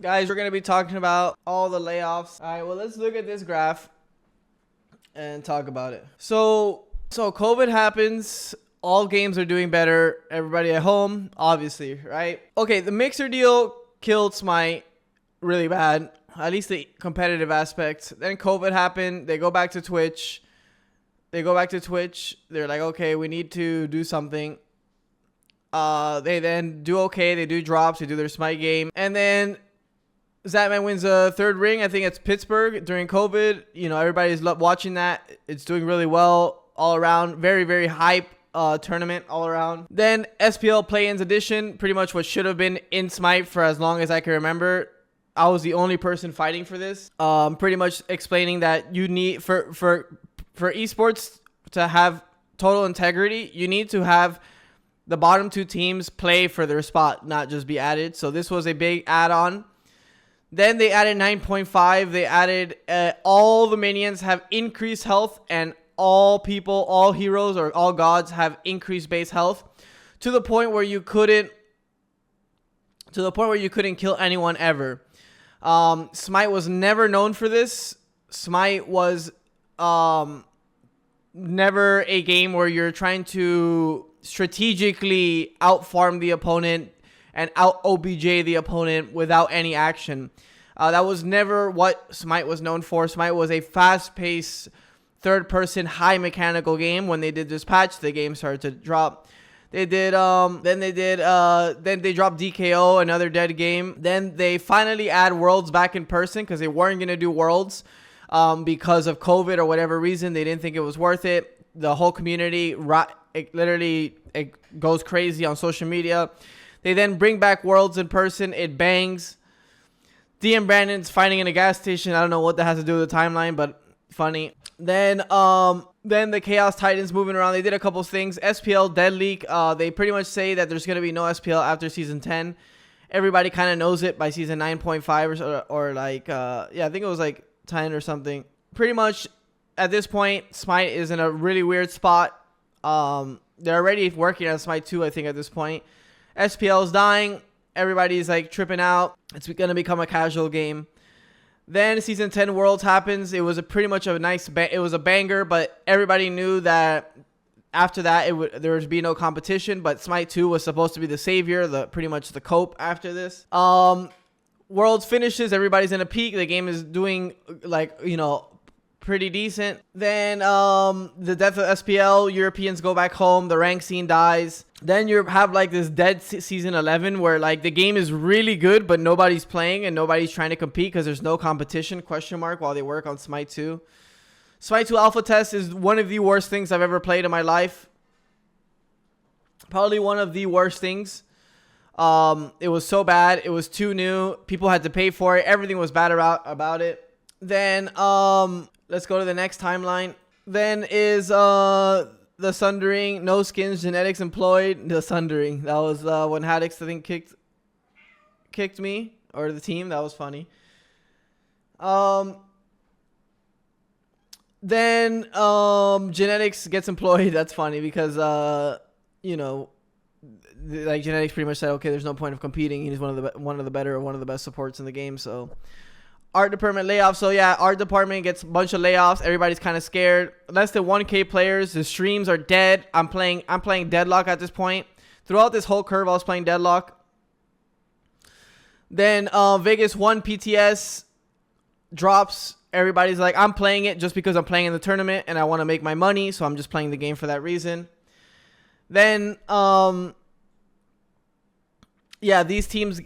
Guys, we're going to be talking about all the layoffs. All right, well, let's look at this graph and talk about it. So COVID happens. All games are doing better. Everybody at home, obviously, right? Okay, the Mixer deal killed Smite really bad, at least the competitive aspect. Then COVID happened. They go back to Twitch. They're like, okay, we need to do something. They then do okay. They do drops. They do their Smite game. And then Zatman wins a third ring. I think it's Pittsburgh during COVID. You know, everybody's watching that. It's doing really well all around. Very, very hype tournament all around. Then SPL Play-ins edition, pretty much what should have been in Smite for as long as I can remember. I was the only person fighting for this. Pretty much explaining that you need for esports to have total integrity, you need to have the bottom two teams play for their spot, not just be added. So this was a big add-on. Then they added 9.5. They added all the minions have increased health, and all people, all heroes, or all gods have increased base health to the point where you couldn't kill anyone ever. Smite was never known for this. Smite was never a game where you're trying to strategically outfarm the opponent and out OBJ the opponent without any action. That was never what Smite was known for. Smite was a fast-paced, third-person, high mechanical game. When they did this patch, the game started to drop. Then they dropped DKO, another dead game. Then they finally add Worlds back in person because they weren't gonna do Worlds because of COVID or whatever reason. They didn't think it was worth it. The whole community it goes crazy on social media. They then bring back Worlds in person. It bangs. DM Brandon's fighting in a gas station. I don't know what that has to do with the timeline, but funny. Then the Chaos Titans moving around. They did a couple things. SPL Dead Leak. They pretty much say that there's going to be no SPL after Season 10. Everybody kind of knows it by Season 9.5 or like, I think it was like 10 or something. Pretty much at this point, Smite is in a really weird spot. They're already working on Smite 2, I think, at this point. SPL is dying. Everybody's like tripping out. It's going to become a casual game. Then Season 10 Worlds happens. It was pretty much a nice it was a banger, but everybody knew that after that there would be no competition, but Smite 2 was supposed to be the savior, pretty much the cope after this. Worlds finishes, everybody's in a peak. The game is doing like, you know, pretty decent. Then the death of SPL, Europeans go back home, the rank scene dies. Then you have like this dead Season 11 where like the game is really good, but nobody's playing and nobody's trying to compete because there's no competition, while they work on Smite 2. Smite 2 alpha test is one of the worst things I've ever played in my life. Probably one of the worst things. It was so bad. It was too new. People had to pay for it. Everything was bad about it. Then let's go to the next timeline. Then is the Sundering, no skins, genetics employed. The Sundering. That was when Haddix, I think, kicked me or the team. That was funny. Then genetics gets employed. That's funny because you know, like genetics pretty much said, okay, there's no point of competing. He's one of the better or one of the best supports in the game. So art department layoffs. So yeah, art department gets a bunch of layoffs. Everybody's kind of scared. Less than 1K players. The streams are dead. I'm playing Deadlock at this point. Throughout this whole curve, I was playing Deadlock. Then Vegas 1 PTS drops. Everybody's like, I'm playing it just because I'm playing in the tournament and I want to make my money, so I'm just playing the game for that reason. Then these teams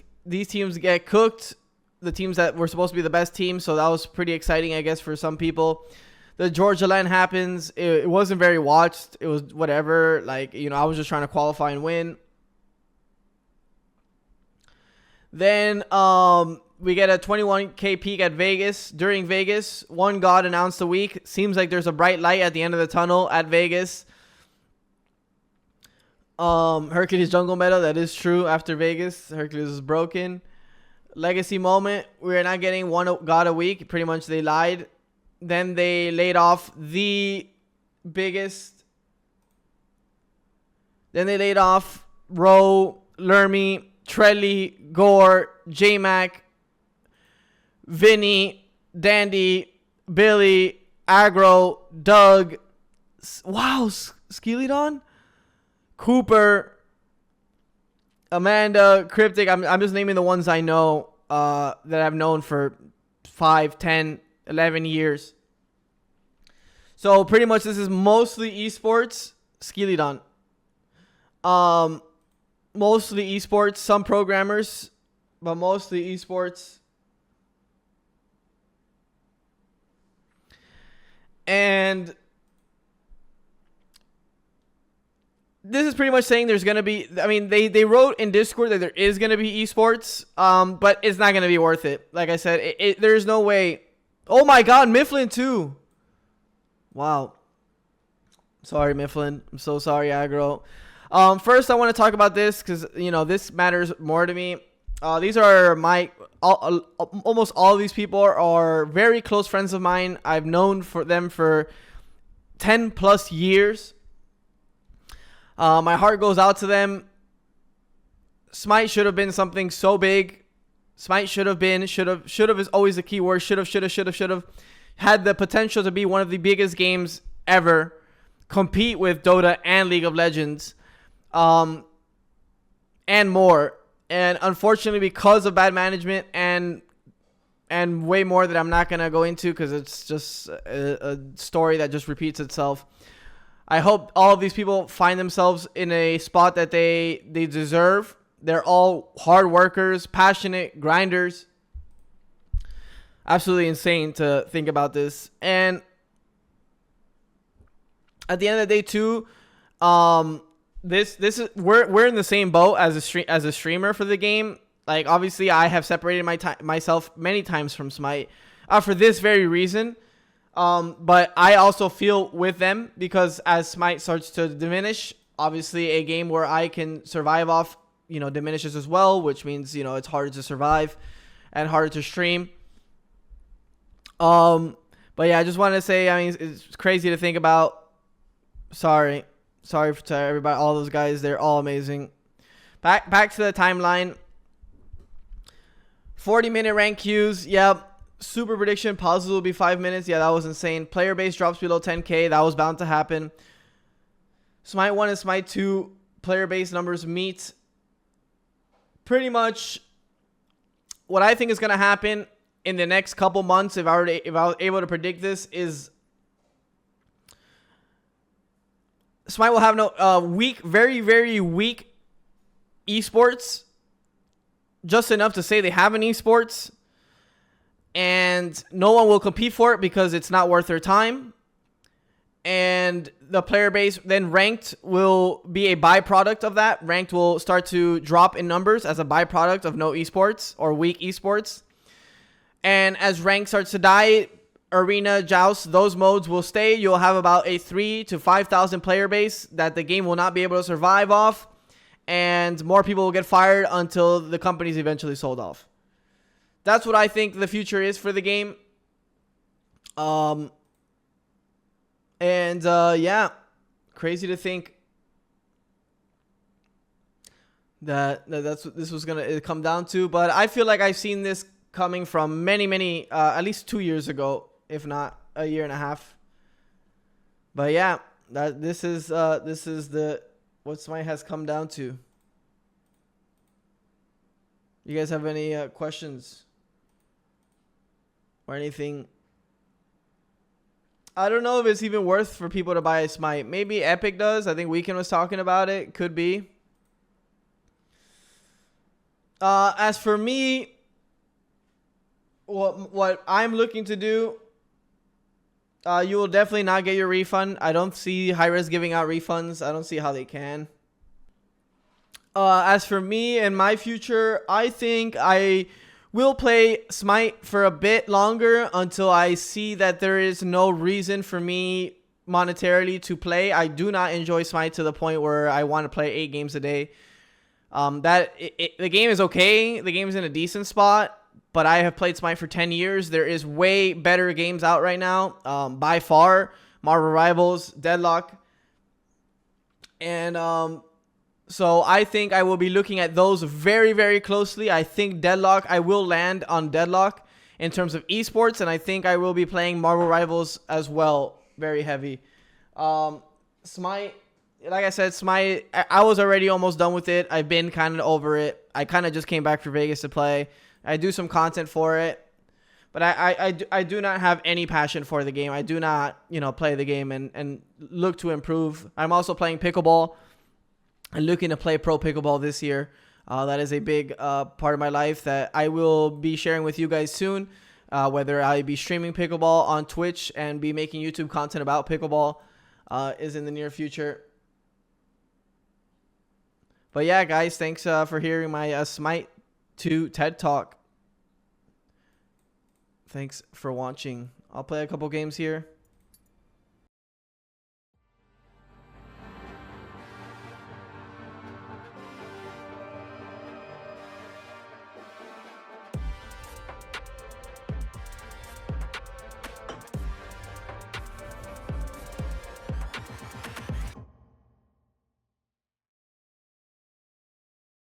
get cooked. The teams that were supposed to be the best team, so that was pretty exciting, I guess, for some people. The Georgia LAN happens. It wasn't very watched. It was whatever. Like, you know, I was just trying to qualify and win. Then we get a 21K peak at Vegas. During Vegas, one god announced a week. Seems like there's a bright light at the end of the tunnel at Vegas. Hercules jungle meta, that is true. After Vegas, Hercules is broken. Legacy moment, we're not getting one god a week. Pretty much they lied. Then they laid off the biggest. Then they laid off Ro, Lermy, Trelly, Gore, J-Mac, Vinny, Dandy, Billy, Agro, Doug, wow, Skeleton, Cooper, Amanda, Cryptic. I'm just naming the ones I know that I've known for 5, 10, 11 years. So pretty much this is mostly esports. Skeleton. Mostly esports, some programmers, but mostly esports. And this is pretty much saying there's going to be, I mean, they wrote in Discord that there is going to be esports, but it's not going to be worth it. Like I said, there's no way. Oh my God, Mifflin too. Wow. Sorry, Mifflin. I'm so sorry, Aggro. First, I want to talk about this because, you know, this matters more to me. These are almost all of these people are very close friends of mine. I've known them for 10 plus years. My heart goes out to them. Smite should have been something so big. Smite should have is always the key word. Should have. Had the potential to be one of the biggest games ever. Compete with Dota and League of Legends. And more. And unfortunately, because of bad management and way more that I'm not going to go into because it's just a story that just repeats itself. I hope all of these people find themselves in a spot that they deserve. They're all hard workers, passionate, grinders. Absolutely insane to think about this. And at the end of the day, too, this is we're in the same boat as a streamer for the game. Like, obviously, I have separated myself many times from Smite for this very reason. But I also feel with them because as Smite starts to diminish, obviously a game where I can survive off, you know, diminishes as well, which means, you know, it's harder to survive and harder to stream. But yeah, I just wanted to say, I mean, it's crazy to think about. Sorry to everybody, all those guys, they're all amazing. Back to the timeline. 40-minute rank queues, yep. Super prediction, pauses will be 5 minutes. Yeah, that was insane. Player base drops below 10K. That was bound to happen. Smite 1 and Smite 2 player base numbers meet. Pretty much what I think is going to happen in the next couple months, if I was able to predict this, is Smite will have no weak, very, very weak esports. Just enough to say they have an esports. And no one will compete for it because it's not worth their time. And the player base, then ranked will be a byproduct of that. Ranked will start to drop in numbers as a byproduct of no esports or weak esports. And as ranked starts to die, arena, joust, those modes will stay. You'll have about a 3,000 to 5,000 player base that the game will not be able to survive off. And more people will get fired until the company's eventually sold off. That's what I think the future is for the game. Yeah, crazy to think that's what this was gonna come down to. But I feel like I've seen this coming from many, at least 2 years ago, if not a year and a half. But yeah, this is what Smite has come down to. You guys have any questions? Or anything? I don't know if it's even worth for people to buy a Smite. Maybe Epic does. I think Weekend was talking about it. Could be. As for me, what I'm looking to do, you will definitely not get your refund. I don't see Hi-Res giving out refunds. I don't see how they can. As for me and my future, I think I will play Smite for a bit longer until I see that there is no reason for me monetarily to play. I do not enjoy Smite to the point where I want to play 8 games a day. The game is okay. The game is in a decent spot, but I have played Smite for 10 years. There is way better games out right now, by far. Marvel Rivals, Deadlock. And so I think I will be looking at those very, very closely. I think Deadlock, I will land on Deadlock in terms of esports, and I think I will be playing Marvel Rivals as well, very heavy. Smite, like I said, Smite, I was already almost done with it. I've been kind of over it. I kind of just came back for Vegas to play. I do some content for it, but I do not have any passion for the game. I do not, play the game and look to improve. I'm also playing pickleball and looking to play pro pickleball this year. That is a big part of my life that I will be sharing with you guys soon, whether I be streaming pickleball on Twitch and be making YouTube content about pickleball is in the near future. But yeah, guys, thanks for hearing my Smite 2 TED Talk. Thanks for watching. I'll play a couple games here.